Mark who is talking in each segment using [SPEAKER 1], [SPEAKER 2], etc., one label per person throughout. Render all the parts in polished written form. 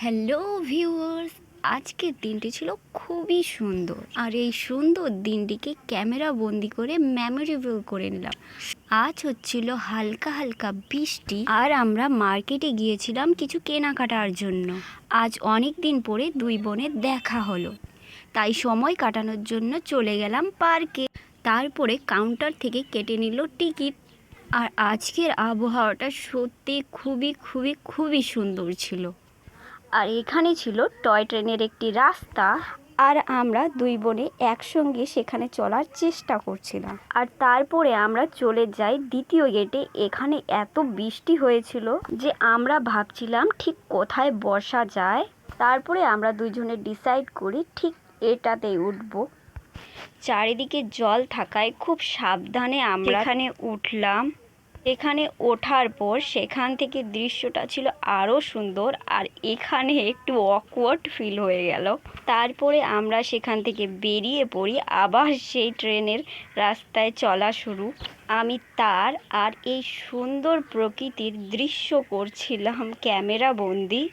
[SPEAKER 1] Hello viewers, আজকের দিনটি ছিল খুবই সুন্দর। আর এই সুন্দর দিনটিকে ক্যামেরা বন্দি করে মেমোরেবল করে নিলাম। আজ হচ্ছিল হালকা হালকা বৃষ্টি, আর আমরা মার্কেটে গিয়েছিলাম কিছু কেনাকাটার জন্য। আজ অনেক দিন পরে দুই বোনের দেখা হলো, তাই সময় কাটানোর জন্য চলে গেলাম পার্কে। তারপরে কাউন্টার থেকে কেটে নিল টিকিট। আর আজকের আবহাওয়াটা সত্যি খুবই খুবই খুবই সুন্দর ছিল। আর এখানে ছিল টয় ট্রেনের একটি রাস্তা, আর আমরা দুই বোনে একসঙ্গে সেখানে চলার চেষ্টা করছিলাম। আর তারপরে আমরা চলে যাই দ্বিতীয় গেটে। এখানে এত বৃষ্টি হয়েছিল যে আমরা ভাবছিলাম ঠিক কোথায় বসা যায়। তারপরে আমরা দুইজনে ডিসাইড করি ঠিক এটাতেই উঠবো। চারিদিকে জল থাকায় খুব সাবধানে আমরা এখানে উঠলাম। এখানে ওঠার পর সেখান থেকে দৃশ্যটা ছিল আরও সুন্দর, আর এখানে একটু অকওয়ার্ড ফিল হয়ে গেল। তারপরে আমরা সেখান থেকে বেরিয়ে পড়ি, আবার সেই ট্রেনের রাস্তায় চলা শুরু। আমি তার আর এই সুন্দর প্রকৃতির দৃশ্য করছিলাম ক্যামেরা বন্দি।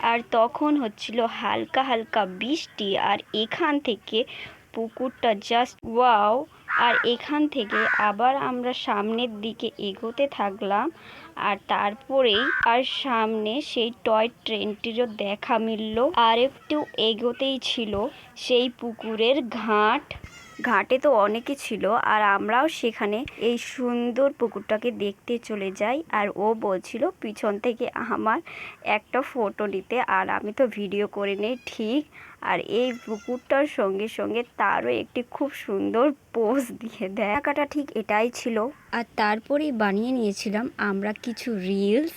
[SPEAKER 1] আর তখন হচ্ছিল হালকা হালকা বৃষ্টি, আর এখান থেকে পুকুরটা জাস্ট ওয়াও। আর এখান থেকে আবার আমরা সামনের দিকে এগোতে থাকলাম। আর তারপরেই আর সামনে সেই টয় ট্রেনটিরও দেখা মিলল। আর একটু এগোতেই ছিল সেই পুকুরের ঘাটে তো অনেকে ছিল, আর আমরাও সেখানে এই সুন্দর পুকুরটাকে দেখতে চলে যাই। আর ও বলছিল পিছন থেকে আমার একটা ফটো নিতে, আর আমি তো ভিডিও করে নেই ঠিক। আর এই পুকুরটার সঙ্গে সঙ্গে তারও একটি খুব সুন্দর পোজ দিয়ে দেয়। টাকাটা ঠিক এটাই ছিল। আর তারপরেই বানিয়ে নিয়েছিলাম আমরা কিছু রিলস।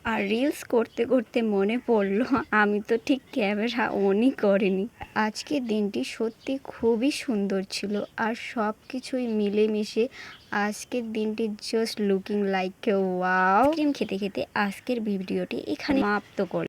[SPEAKER 1] আর রিলস করতে করতে মনে পড়লো আমি তো ঠিক ক্যামেরা অনই করিনি। আজকের দিনটি সত্যি খুবই সুন্দর ছিল, আর সব কিছুই মিলেমিশে আজকের দিনটি just looking like wow. Cream খেতে খেতে আজকের ভিডিওটি এখানে সমাপ্ত করলাম।